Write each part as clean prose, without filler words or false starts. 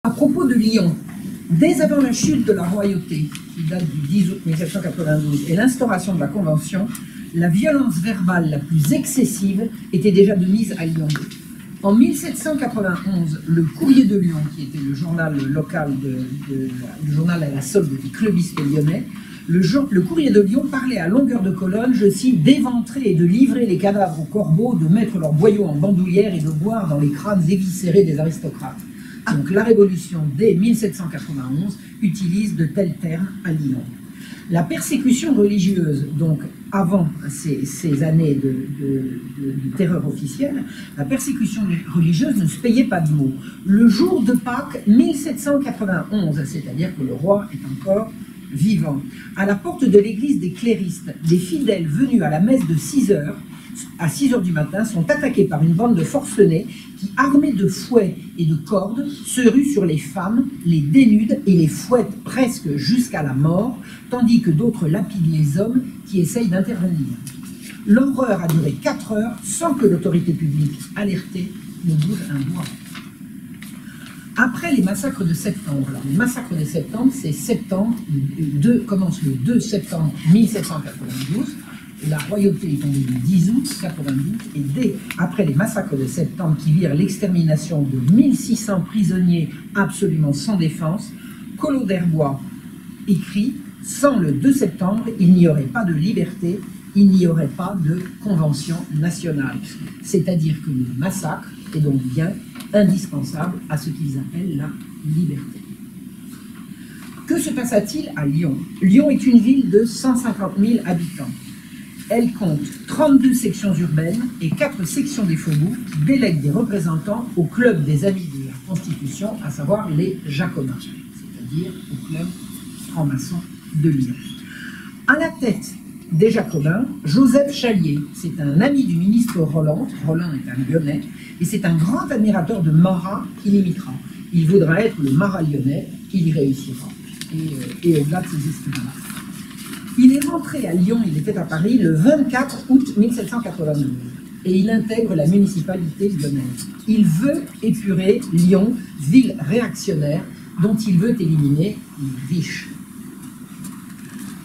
À propos de Lyon, dès avant la chute de la royauté, qui date du 10 août 1792, et l'instauration de la Convention, la violence verbale la plus excessive était déjà de mise à Lyon. En 1791, le Courrier de Lyon, qui était le journal local, le journal à la solde des clubistes lyonnais, le Courrier de Lyon parlait à longueur de colonne, je cite, d'éventrer et de livrer les cadavres aux corbeaux, de mettre leurs boyaux en bandoulière et de boire dans les crânes éviscérés des aristocrates. Donc la Révolution, dès 1791, utilise de tels termes à Lyon. La persécution religieuse, donc avant ces années de terreur officielle, la persécution religieuse ne se payait pas de mots. Le jour de Pâques 1791, c'est-à-dire que le roi est encore vivant, à la porte de l'église des cléristes, des fidèles venus à la messe de 6 heures, à 6 heures du matin, sont attaqués par une bande de forcenés qui, armés de fouets et de cordes, se ruent sur les femmes, les dénudent et les fouettent presque jusqu'à la mort, tandis que d'autres lapident les hommes qui essayent d'intervenir. L'horreur a duré 4 heures sans que l'autorité publique alertée ne bouge un doigt. Après les massacres de septembre, alors, les massacres de septembre, c'est septembre, commence le 2 septembre 1792, la royauté est tombée le 10 août 92, et après les massacres de septembre qui virent l'extermination de 1600 prisonniers absolument sans défense, Collot d'Herbois écrit « Sans le 2 septembre, il n'y aurait pas de liberté, il n'y aurait pas de convention nationale. » C'est-à-dire que le massacre est donc bien indispensable à ce qu'ils appellent la liberté. Que se passa-t-il à Lyon? Lyon est une ville de 150 000 habitants. Elle compte 32 sections urbaines et 4 sections des faubourgs qui délèguent des représentants au club des amis de la Constitution, à savoir les Jacobins, c'est-à-dire au club franc-maçon de Lyon. À la tête des Jacobins, Joseph Chalier, c'est un ami du ministre Roland. Roland est un Lyonnais, et c'est un grand admirateur de Marat qu'il imitera. Il voudra être le Marat lyonnais, il y réussira, et au-delà de ses espérances. Il est rentré à Lyon, il était à Paris, le 24 août 1792, et il intègre la municipalité lyonnaise. Il veut épurer Lyon, ville réactionnaire, dont il veut éliminer les riches.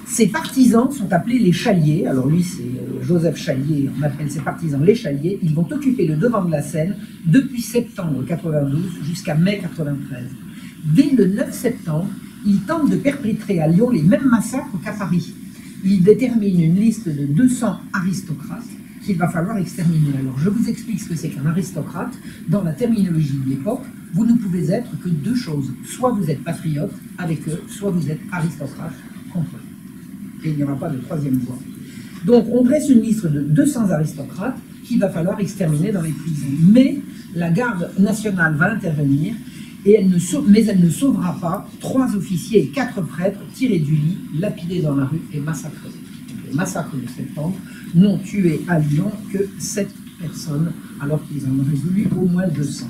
Ses partisans sont appelés les Chaliers. Alors lui, c'est Joseph Chalier, on appelle ses partisans les Chaliers. Ils vont occuper le devant de la scène depuis septembre 92 jusqu'à mai 93. Dès le 9 septembre, ils tentent de perpétrer à Lyon les mêmes massacres qu'à Paris. Ils déterminent une liste de 200 aristocrates qu'il va falloir exterminer. Alors je vous explique ce que c'est qu'un aristocrate. Dans la terminologie de l'époque, vous ne pouvez être que 2 choses. Soit vous êtes patriote avec eux, soit vous êtes aristocrate contre eux. Et il n'y aura pas de 3e voie. Donc on dresse une liste de 200 aristocrates qu'il va falloir exterminer dans les prisons. Mais la garde nationale va intervenir, et elle ne sauvera pas 3 officiers et 4 prêtres tirés du lit, lapidés dans la rue et massacrés. Donc, les massacres de septembre n'ont tué à Lyon que 7 personnes, alors qu'ils en auraient voulu au moins 200.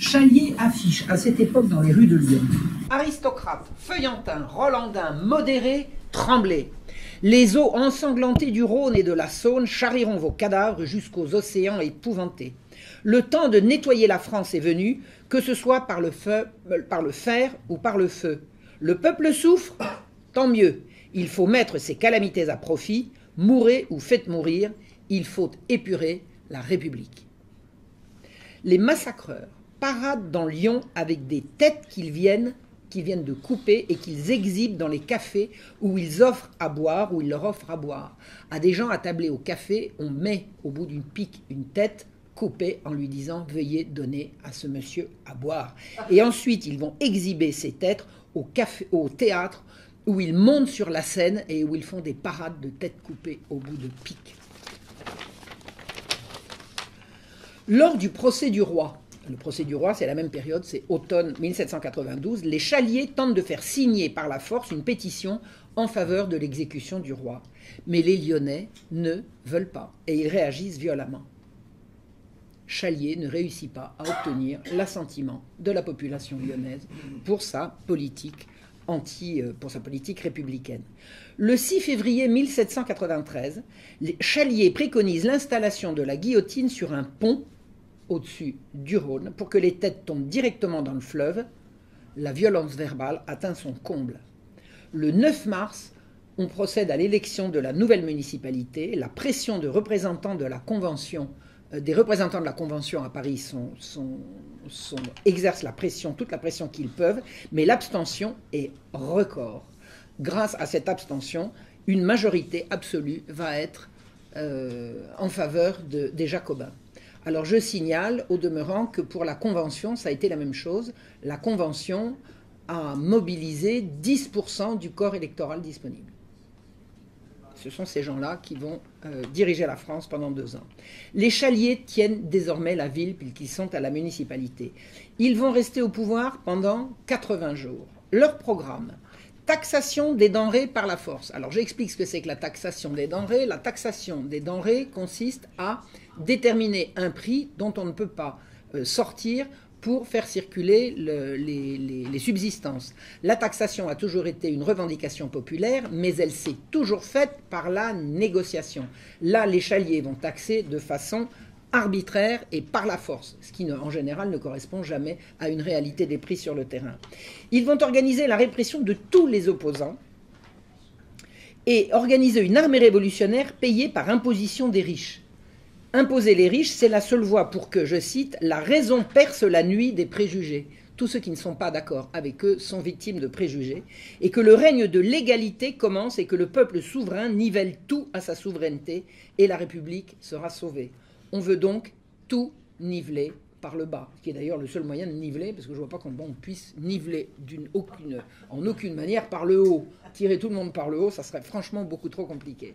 Chalier affiche à cette époque dans les rues de Lyon: aristocrates, feuillantins, rolandins, modérés, tremblez. Les eaux ensanglantées du Rhône et de la Saône charrieront vos cadavres jusqu'aux océans épouvantés. Le temps de nettoyer la France est venu, que ce soit par le fer ou par le feu. Le peuple souffre, tant mieux. Il faut mettre ces calamités à profit. Mourez ou faites mourir, il faut épurer la République. Les massacreurs paradent dans Lyon avec des têtes qu'ils viennent de couper et qu'ils exhibent dans les cafés où ils offrent à boire, où ils leur offrent à boire. À des gens attablés au café, on met au bout d'une pique une tête coupée en lui disant « Veuillez donner à ce monsieur à boire ». Et ensuite, ils vont exhiber ces têtes au théâtre où ils montent sur la scène et où ils font des parades de têtes coupées au bout de piques. Lors du procès du roi, le procès du roi, c'est la même période, c'est automne 1792. Les Chaliers tentent de faire signer par la force une pétition en faveur de l'exécution du roi. Mais les Lyonnais ne veulent pas et ils réagissent violemment. Chalier ne réussit pas à obtenir l'assentiment de la population lyonnaise pour sa politique républicaine. Le 6 février 1793, Chalier préconise l'installation de la guillotine sur un pont au-dessus du Rhône pour que les têtes tombent directement dans le fleuve, la violence verbale atteint son comble. Le 9 mars, on procède à l'élection de la nouvelle municipalité. La pression de représentants de la Convention, des représentants de la Convention à Paris exercent la pression, toute la pression qu'ils peuvent, mais l'abstention est record. Grâce à cette abstention, une majorité absolue va être en faveur des Jacobins. Alors je signale au demeurant que pour la Convention, ça a été la même chose. La Convention a mobilisé 10% du corps électoral disponible. Ce sont ces gens-là qui vont diriger la France pendant 2 ans. Les Chaliers tiennent désormais la ville puisqu'ils sont à la municipalité. Ils vont rester au pouvoir pendant 80 jours. Leur programme, taxation des denrées par la force. Alors j'explique ce que c'est que la taxation des denrées. La taxation des denrées consiste à déterminer un prix dont on ne peut pas sortir pour faire circuler les subsistances. La taxation a toujours été une revendication populaire, mais elle s'est toujours faite par la négociation. Là, les Chaliers vont taxer de façon arbitraire et par la force, ce qui en général ne correspond jamais à une réalité des prix sur le terrain. Ils vont organiser la répression de tous les opposants et organiser une armée révolutionnaire payée par imposition des riches. Imposer les riches, c'est la seule voie pour que, je cite, « la raison perce la nuit des préjugés ». Tous ceux qui ne sont pas d'accord avec eux sont victimes de préjugés, et que le règne de l'égalité commence et que le peuple souverain nivelle tout à sa souveraineté, et la République sera sauvée. On veut donc tout niveler par le bas, ce qui est d'ailleurs le seul moyen de niveler, parce que je ne vois pas comment on puisse niveler en aucune manière par le haut. Tirer tout le monde par le haut, ça serait franchement beaucoup trop compliqué.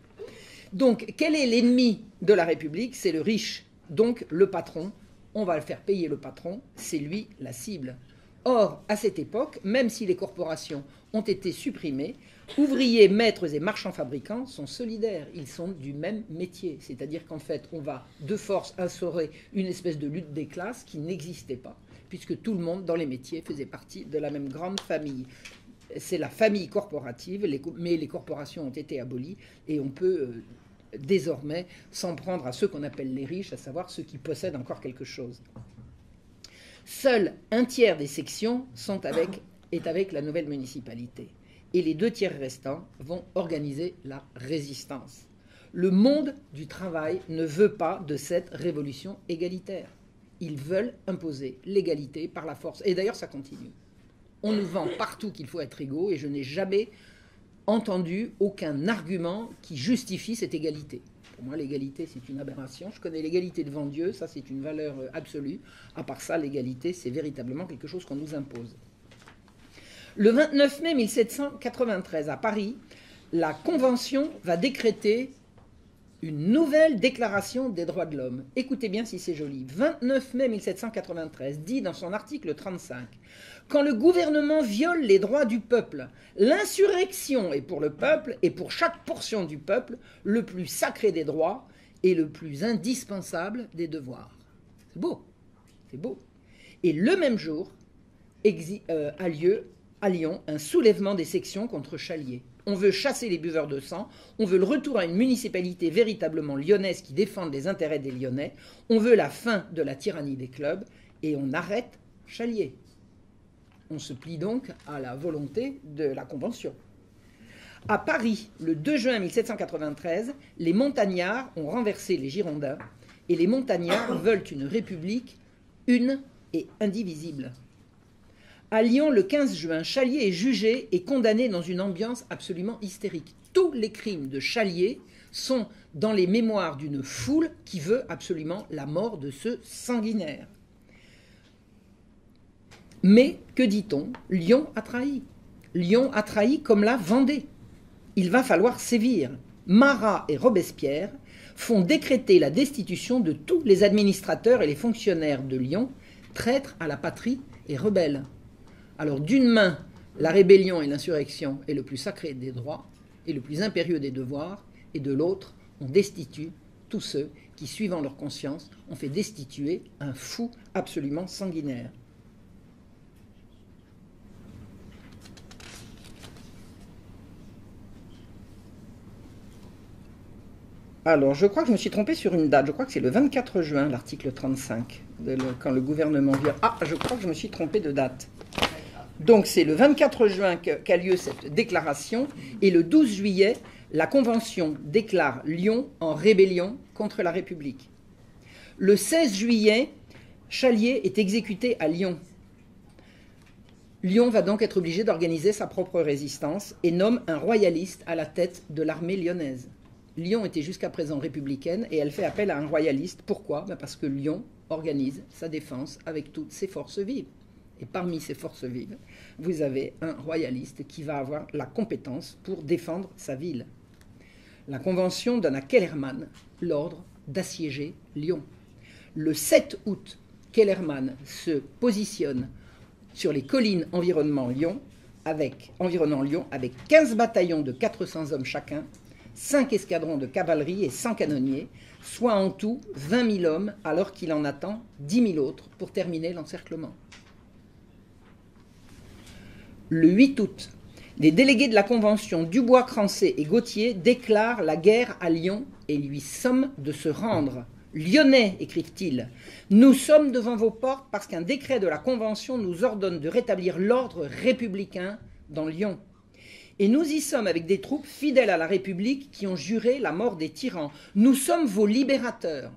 Donc, quel est l'ennemi de la République? C'est le riche, donc le patron. On va le faire payer le patron, c'est lui la cible. Or, à cette époque, même si les corporations ont été supprimées, ouvriers, maîtres et marchands fabricants sont solidaires. Ils sont du même métier. C'est-à-dire qu'en fait, on va de force instaurer une espèce de lutte des classes qui n'existait pas, puisque tout le monde dans les métiers faisait partie de la même grande famille. C'est la famille corporative, mais les corporations ont été abolies et on peut désormais s'en prendre à ceux qu'on appelle les riches, à savoir ceux qui possèdent encore quelque chose. Seul un tiers des sections est avec la nouvelle municipalité. Et les 2 tiers restants vont organiser la résistance. Le monde du travail ne veut pas de cette révolution égalitaire. Ils veulent imposer l'égalité par la force. Et d'ailleurs, ça continue. On nous vend partout qu'il faut être égaux et je n'ai jamais entendu aucun argument qui justifie cette égalité. Pour moi, l'égalité, c'est une aberration. Je connais l'égalité devant Dieu, ça c'est une valeur absolue. À part ça, l'égalité, c'est véritablement quelque chose qu'on nous impose. Le 29 mai 1793, à Paris, la Convention va décréter une nouvelle déclaration des droits de l'homme. Écoutez bien si c'est joli. 29 mai 1793 dit dans son article 35 « Quand le gouvernement viole les droits du peuple, l'insurrection est pour le peuple et pour chaque portion du peuple le plus sacré des droits et le plus indispensable des devoirs. » C'est beau, c'est beau. Et le même jour a lieu à Lyon un soulèvement des sections contre Chalier. On veut chasser les buveurs de sang, on veut le retour à une municipalité véritablement lyonnaise qui défende les intérêts des Lyonnais, on veut la fin de la tyrannie des clubs et on arrête Chalier. On se plie donc à la volonté de la Convention. À Paris, le 2 juin 1793, les montagnards ont renversé les Girondins et les montagnards veulent une république une et indivisible. À Lyon, le 15 juin, Chalier est jugé et condamné dans une ambiance absolument hystérique. Tous les crimes de Chalier sont dans les mémoires d'une foule qui veut absolument la mort de ce sanguinaire. Mais, que dit-on? Lyon a trahi. Lyon a trahi comme la Vendée. Il va falloir sévir. Marat et Robespierre font décréter la destitution de tous les administrateurs et les fonctionnaires de Lyon, traîtres à la patrie et rebelles. Alors d'une main, la rébellion et l'insurrection est le plus sacré des droits et le plus impérieux des devoirs, et de l'autre, on destitue tous ceux qui, suivant leur conscience, ont fait destituer un fou absolument sanguinaire. Alors, je crois que je me suis trompé sur une date. Je crois que c'est le 24 juin, l'article 35, quand le gouvernement vient. Ah, je crois que je me suis trompé de date. Donc c'est le 24 juin qu'a lieu cette déclaration, et le 12 juillet, la Convention déclare Lyon en rébellion contre la République. Le 16 juillet, Chalier est exécuté à Lyon. Lyon va donc être obligé d'organiser sa propre résistance et nomme un royaliste à la tête de l'armée lyonnaise. Lyon était jusqu'à présent républicaine et elle fait appel à un royaliste. Pourquoi? Parce que Lyon organise sa défense avec toutes ses forces vives. Et parmi ces forces vives, vous avez un royaliste qui va avoir la compétence pour défendre sa ville. La Convention donne à Kellermann l'ordre d'assiéger Lyon. Le 7 août, Kellermann se positionne sur les collines environnant Lyon avec 15 bataillons de 400 hommes chacun, 5 escadrons de cavalerie et 100 canonniers, soit en tout 20 000 hommes, alors qu'il en attend 10 000 autres pour terminer l'encerclement. Le 8 août, les délégués de la Convention Dubois-Crancé et Gauthier déclarent la guerre à Lyon et lui somment de se rendre. Lyonnais, écrivent-ils, nous sommes devant vos portes parce qu'un décret de la Convention nous ordonne de rétablir l'ordre républicain dans Lyon. Et nous y sommes avec des troupes fidèles à la République qui ont juré la mort des tyrans. Nous sommes vos libérateurs.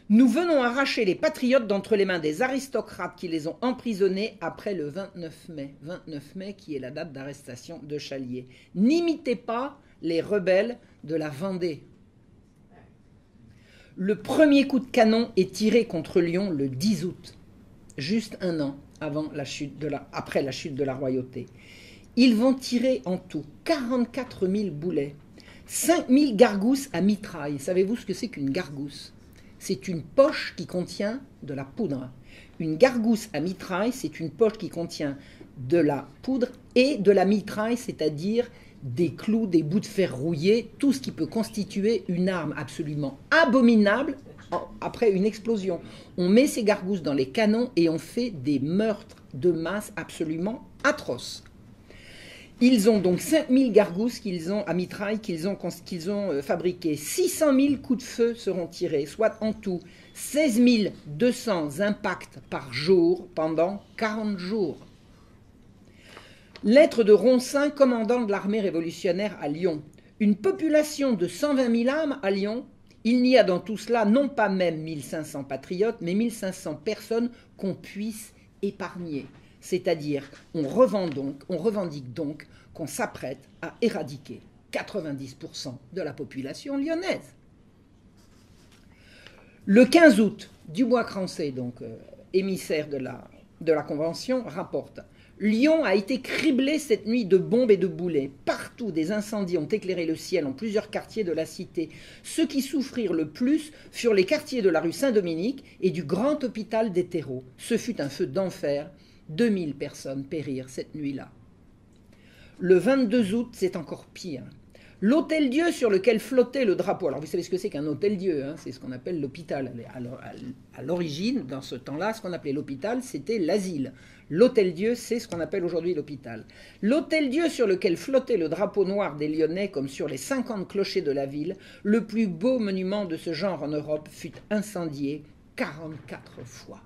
Nous venons arracher les patriotes d'entre les mains des aristocrates qui les ont emprisonnés après le 29 mai. 29 mai qui est la date d'arrestation de Chalier. N'imitez pas les rebelles de la Vendée. Le premier coup de canon est tiré contre Lyon le 10 août, juste un an après la chute de la royauté. Ils vont tirer en tout 44 000 boulets, 5 000 gargousses à mitraille. Savez-vous ce que c'est qu'une gargousse? C'est une poche qui contient de la poudre. Une gargousse à mitraille, c'est une poche qui contient de la poudre et de la mitraille, c'est-à-dire des clous, des bouts de fer rouillés, tout ce qui peut constituer une arme absolument abominable après une explosion. On met ces gargousses dans les canons et on fait des meurtres de masse absolument atroces. Ils ont donc 5000 gargousses à mitraille qu'ils ont fabriquées. 600 000 coups de feu seront tirés, soit en tout 16 200 impacts par jour pendant 40 jours. Lettre de Roncin, commandant de l'armée révolutionnaire à Lyon. Une population de 120 000 âmes à Lyon. Il n'y a dans tout cela non pas même 1500 patriotes, mais 1500 personnes qu'on puisse épargner. C'est-à-dire, on revendique donc qu'on s'apprête à éradiquer 90% de la population lyonnaise. Le 15 août, Dubois-Crancé, donc émissaire de la Convention, rapporte « Lyon a été criblé cette nuit de bombes et de boulets. Partout, des incendies ont éclairé le ciel en plusieurs quartiers de la cité. Ceux qui souffrirent le plus furent les quartiers de la rue Saint-Dominique et du grand hôpital des terreaux. Ce fut un feu d'enfer. 2000 personnes périrent cette nuit-là. » Le 22 août, c'est encore pire. L'hôtel-Dieu sur lequel flottait le drapeau. Alors vous savez ce que c'est qu'un hôtel-Dieu, hein, c'est ce qu'on appelle l'hôpital. À l'origine, dans ce temps-là, ce qu'on appelait l'hôpital, c'était l'asile. L'hôtel-Dieu, c'est ce qu'on appelle aujourd'hui l'hôpital. L'hôtel-Dieu sur lequel flottait le drapeau noir des Lyonnais, comme sur les 50 clochers de la ville, le plus beau monument de ce genre en Europe, fut incendié 44 fois.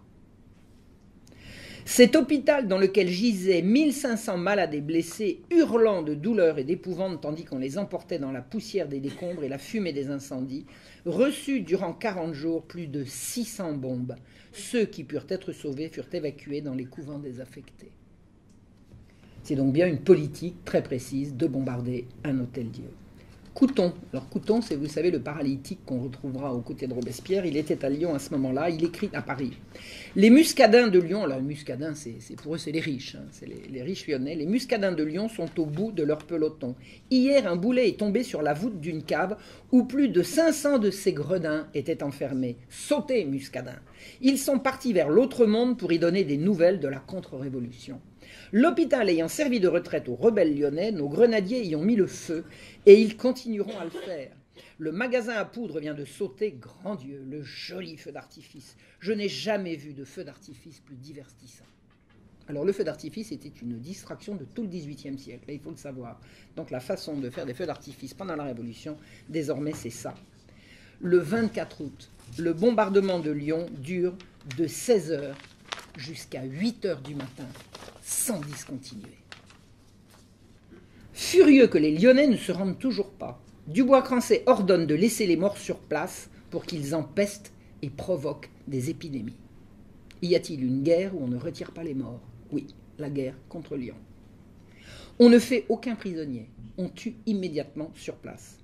Cet hôpital dans lequel gisaient 1500 malades et blessés, hurlant de douleur et d'épouvante tandis qu'on les emportait dans la poussière des décombres et la fumée des incendies, reçut durant 40 jours plus de 600 bombes. Ceux qui purent être sauvés furent évacués dans les couvents désaffectés. C'est donc bien une politique très précise de bombarder un hôtel-Dieu. Couthon. Alors Couthon, c'est, vous savez, le paralytique qu'on retrouvera aux côtés de Robespierre. Il était à Lyon à ce moment-là. Il écrit à Paris. Les muscadins de Lyon, alors les muscadins, pour eux, c'est les riches. Hein, c'est les riches lyonnais. Les muscadins de Lyon sont au bout de leur peloton. Hier, un boulet est tombé sur la voûte d'une cave où plus de 500 de ces gredins étaient enfermés. Sautez, muscadins. Ils sont partis vers l'autre monde pour y donner des nouvelles de la contre-révolution. L'hôpital ayant servi de retraite aux rebelles lyonnais, nos grenadiers y ont mis le feu et ils continueront à le faire. Le magasin à poudre vient de sauter, grand Dieu, le joli feu d'artifice. Je n'ai jamais vu de feu d'artifice plus divertissant. Alors le feu d'artifice était une distraction de tout le XVIIIe siècle, là, il faut le savoir. Donc la façon de faire des feux d'artifice pendant la Révolution, désormais c'est ça. Le 24 août, le bombardement de Lyon dure de 16h jusqu'à 8 heures du matin, sans discontinuer. Furieux que les Lyonnais ne se rendent toujours pas, Dubois-Crancey ordonne de laisser les morts sur place pour qu'ils empestent et provoquent des épidémies. Y a-t-il une guerre où on ne retire pas les morts? Oui, la guerre contre Lyon. On ne fait aucun prisonnier, on tue immédiatement sur place.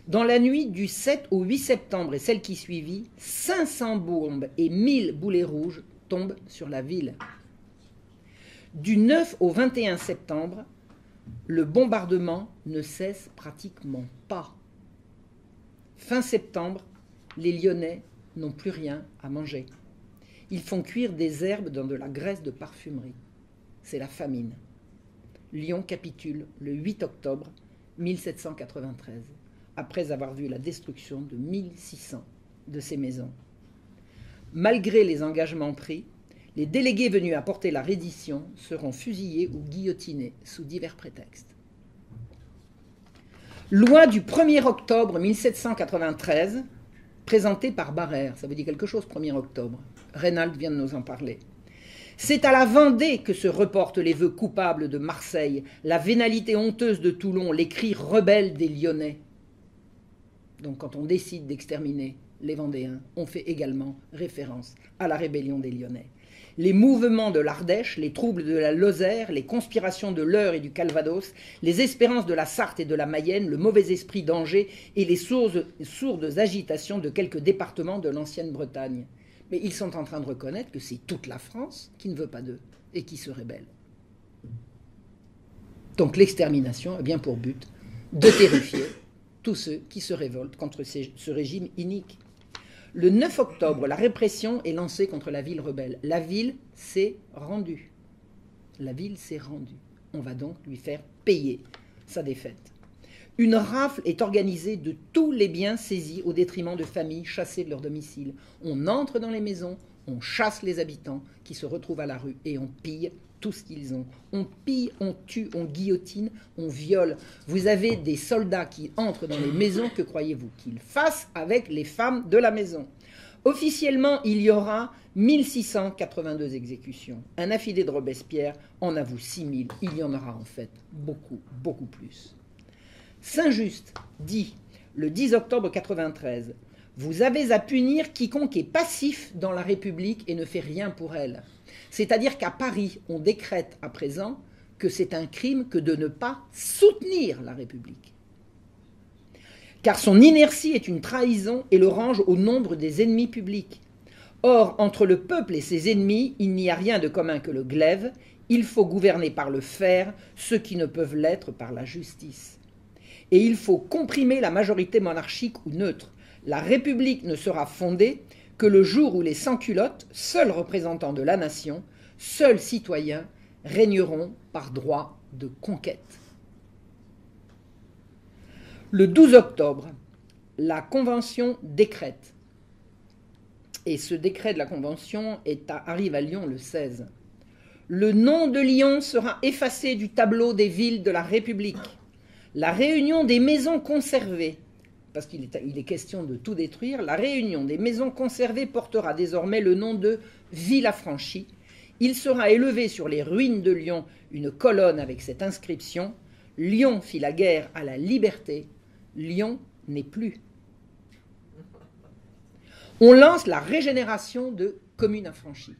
Dans la nuit du 7 au 8 septembre et celle qui suivit, 500 bombes et 1000 boulets rouges tombent sur la ville. Du 9 au 21 septembre, le bombardement ne cesse pratiquement pas. Fin septembre, les Lyonnais n'ont plus rien à manger. Ils font cuire des herbes dans de la graisse de parfumerie. C'est la famine. Lyon capitule le 8 octobre 1793, après avoir vu la destruction de 1600 de ses maisons. Malgré les engagements pris, les délégués venus apporter la reddition seront fusillés ou guillotinés sous divers prétextes. Loi du 1er octobre 1793, présentée par Barrère. Ça vous dit quelque chose, 1er octobre? Reynald vient de nous en parler. C'est à la Vendée que se reportent les vœux coupables de Marseille, la vénalité honteuse de Toulon, les cris rebelles des Lyonnais. Donc quand on décide d'exterminer les Vendéens, on fait également référence à la rébellion des Lyonnais. Les mouvements de l'Ardèche, les troubles de la Lozère, les conspirations de l'Eure et du Calvados, les espérances de la Sarthe et de la Mayenne, le mauvais esprit d'Angers et les sourdes agitations de quelques départements de l'ancienne Bretagne. Mais ils sont en train de reconnaître que c'est toute la France qui ne veut pas d'eux et qui se rébelle. Donc l'extermination a bien pour but de terrifier tous ceux qui se révoltent contre ce régime inique. Le 9 octobre, la répression est lancée contre la ville rebelle. La ville s'est rendue. La ville s'est rendue. On va donc lui faire payer sa défaite. Une rafle est organisée de tous les biens saisis au détriment de familles chassées de leur domicile. On entre dans les maisons, on chasse les habitants qui se retrouvent à la rue et on pille tout ce qu'ils ont. On pille, on tue, on guillotine, on viole. Vous avez des soldats qui entrent dans les maisons, que croyez-vous qu'ils fassent avec les femmes de la maison? Officiellement, il y aura 1682 exécutions. Un affidé de Robespierre en avoue 6000. Il y en aura en fait beaucoup, beaucoup plus. Saint-Just dit, le 10 octobre 93, « Vous avez à punir quiconque est passif dans la République et ne fait rien pour elle. » C'est-à-dire qu'à Paris, on décrète à présent que c'est un crime que de ne pas soutenir la République. Car son inertie est une trahison et le range au nombre des ennemis publics. Or, entre le peuple et ses ennemis, il n'y a rien de commun que le glaive. Il faut gouverner par le fer ceux qui ne peuvent l'être par la justice. Et il faut comprimer la majorité monarchique ou neutre. La République ne sera fondée que le jour où les sans-culottes, seuls représentants de la nation, seuls citoyens, régneront par droit de conquête. Le 12 octobre, la Convention décrète, et ce décret de la Convention arrive à Lyon le 16. Le nom de Lyon sera effacé du tableau des villes de la République. La réunion des maisons conservées, parce qu'il est question de tout détruire, la réunion des maisons conservées portera désormais le nom de ville affranchie. Il sera élevé sur les ruines de Lyon une colonne avec cette inscription « Lyon fit la guerre à la liberté, Lyon n'est plus ». On lance la régénération de communes affranchies.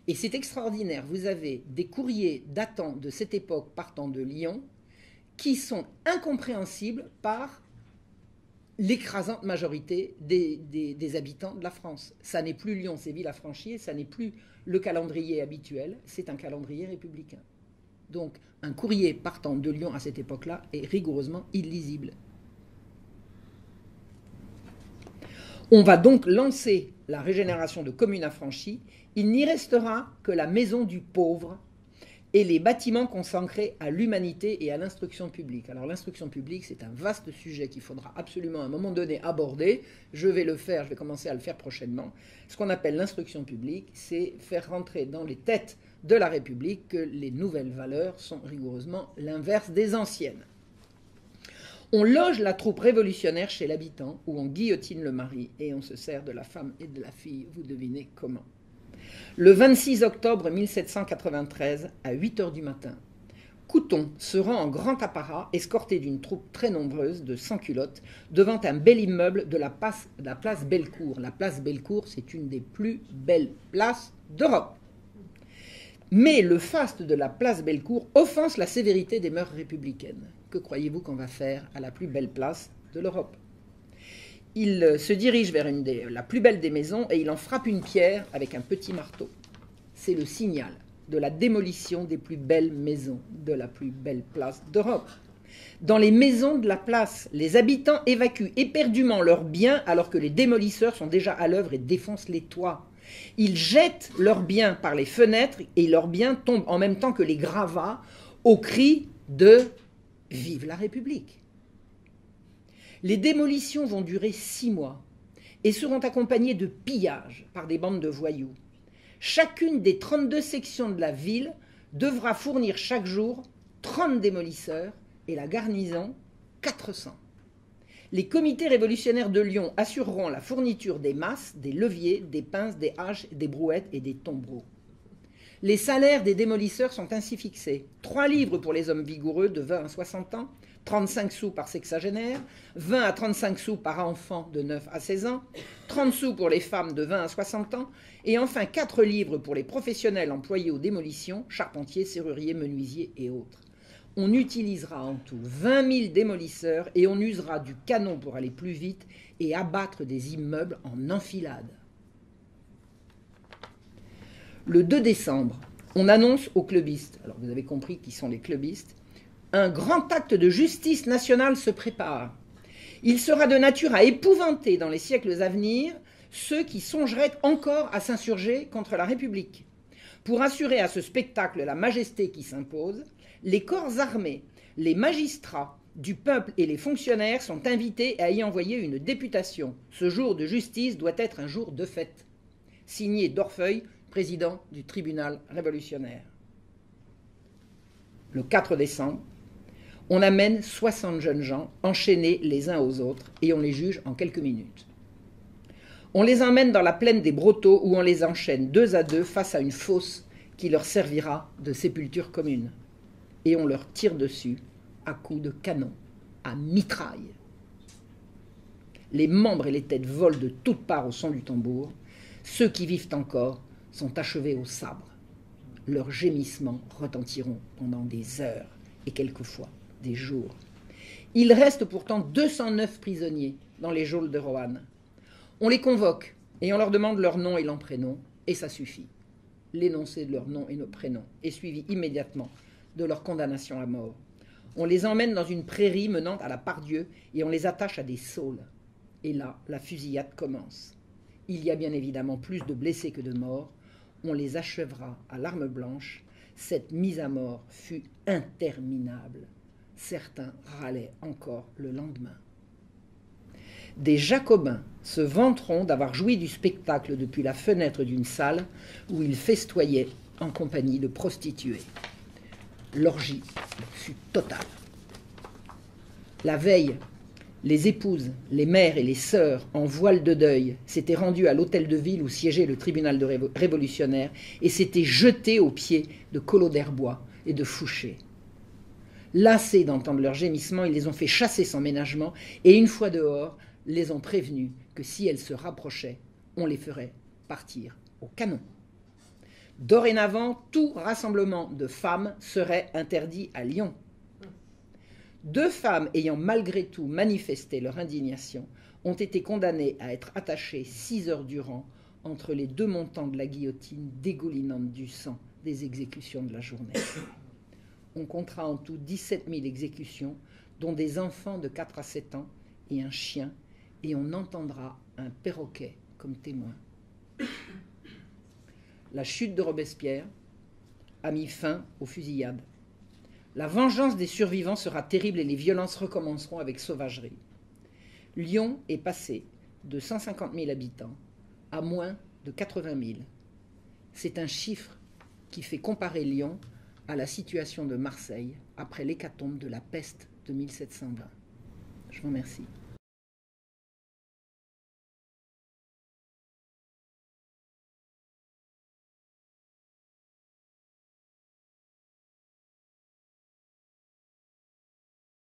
Et c'est extraordinaire, vous avez des courriers datant de cette époque partant de Lyon qui sont incompréhensibles par l'écrasante majorité des habitants de la France. Ça n'est plus Lyon, c'est ville affranchie, ça n'est plus le calendrier habituel, c'est un calendrier républicain. Donc un courrier partant de Lyon à cette époque-là est rigoureusement illisible. On va donc lancer la régénération de communes affranchies. Il n'y restera que la maison du pauvre et les bâtiments consacrés à l'humanité et à l'instruction publique. Alors l'instruction publique, c'est un vaste sujet qu'il faudra absolument à un moment donné aborder. Je vais le faire, je vais commencer à le faire prochainement. Ce qu'on appelle l'instruction publique, c'est faire rentrer dans les têtes de la République que les nouvelles valeurs sont rigoureusement l'inverse des anciennes. On loge la troupe révolutionnaire chez l'habitant, où on guillotine le mari et on se sert de la femme et de la fille, vous devinez comment. Le 26 octobre 1793, à 8 heures du matin, Couthon se rend en grand apparat, escorté d'une troupe très nombreuse de sans-culottes, devant un bel immeuble de la place Bellecour. La place Bellecour, c'est une des plus belles places d'Europe. Mais le faste de la place Bellecour offense la sévérité des mœurs républicaines. Que croyez-vous qu'on va faire à la plus belle place de l'Europe? Il se dirige vers la plus belle des maisons et il en frappe une pierre avec un petit marteau. C'est le signal de la démolition des plus belles maisons de la plus belle place d'Europe. Dans les maisons de la place, les habitants évacuent éperdument leurs biens alors que les démolisseurs sont déjà à l'œuvre et défoncent les toits. Ils jettent leurs biens par les fenêtres et leurs biens tombent en même temps que les gravats au cri de « Vive la République !» Les démolitions vont durer 6 mois et seront accompagnées de pillages par des bandes de voyous. Chacune des 32 sections de la ville devra fournir chaque jour 30 démolisseurs et la garnison 400. Les comités révolutionnaires de Lyon assureront la fourniture des masses, des leviers, des pinces, des haches, des brouettes et des tombereaux. Les salaires des démolisseurs sont ainsi fixés. 3 livres pour les hommes vigoureux de 20 à 60 ans, 35 sous par sexagénaire, 20 à 35 sous par enfant de 9 à 16 ans, 30 sous pour les femmes de 20 à 60 ans, et enfin 4 livres pour les professionnels employés aux démolitions, charpentiers, serruriers, menuisiers et autres. On utilisera en tout 20 000 démolisseurs et on usera du canon pour aller plus vite et abattre des immeubles en enfilade. Le 2 décembre, on annonce aux clubistes, alors vous avez compris qui sont les clubistes, un grand acte de justice nationale se prépare. Il sera de nature à épouvanter dans les siècles à venir ceux qui songeraient encore à s'insurger contre la République. Pour assurer à ce spectacle la majesté qui s'impose, les corps armés, les magistrats du peuple et les fonctionnaires sont invités à y envoyer une députation. Ce jour de justice doit être un jour de fête. Signé d'Orfeuille, président du tribunal révolutionnaire. Le 4 décembre, on amène 60 jeunes gens enchaînés les uns aux autres et on les juge en quelques minutes. On les emmène dans la plaine des Brotteaux où on les enchaîne 2 à 2 face à une fosse qui leur servira de sépulture commune. Et on leur tire dessus à coups de canon, à mitraille. Les membres et les têtes volent de toutes parts au son du tambour. Ceux qui vivent encore sont achevés au sabre. Leurs gémissements retentiront pendant des heures et quelquefois des jours. Il reste pourtant 209 prisonniers dans les geôles de Roanne. On les convoque et on leur demande leur nom et leur prénom, et ça suffit. L'énoncé de leur nom et leur prénom est suivi immédiatement de leur condamnation à mort. On les emmène dans une prairie menant à la Pardieu et on les attache à des saules. Et là, la fusillade commence. Il y a bien évidemment plus de blessés que de morts. On les achèvera à l'arme blanche. Cette mise à mort fut interminable. Certains râlaient encore le lendemain. Des Jacobins se vanteront d'avoir joui du spectacle depuis la fenêtre d'une salle où ils festoyaient en compagnie de prostituées. L'orgie fut totale. La veille, les épouses, les mères et les sœurs en voile de deuil s'étaient rendues à l'hôtel de ville où siégeait le tribunal révolutionnaire et s'étaient jetées aux pieds de Collot d'Herbois et de Fouché. Lassés d'entendre leurs gémissements, ils les ont fait chasser sans ménagement et une fois dehors, les ont prévenus que si elles se rapprochaient, on les ferait partir au canon. Dorénavant, tout rassemblement de femmes serait interdit à Lyon. 2 femmes ayant malgré tout manifesté leur indignation ont été condamnées à être attachées 6 heures durant entre les 2 montants de la guillotine dégoulinante du sang des exécutions de la journée. On comptera en tout 17 000 exécutions, dont des enfants de 4 à 7 ans et un chien, et on entendra un perroquet comme témoin. La chute de Robespierre a mis fin aux fusillades. La vengeance des survivants sera terrible et les violences recommenceront avec sauvagerie. Lyon est passé de 150 000 habitants à moins de 80 000. C'est un chiffre qui fait comparer Lyon à la situation de Marseille après l'hécatombe de la peste de 1720. Je vous remercie.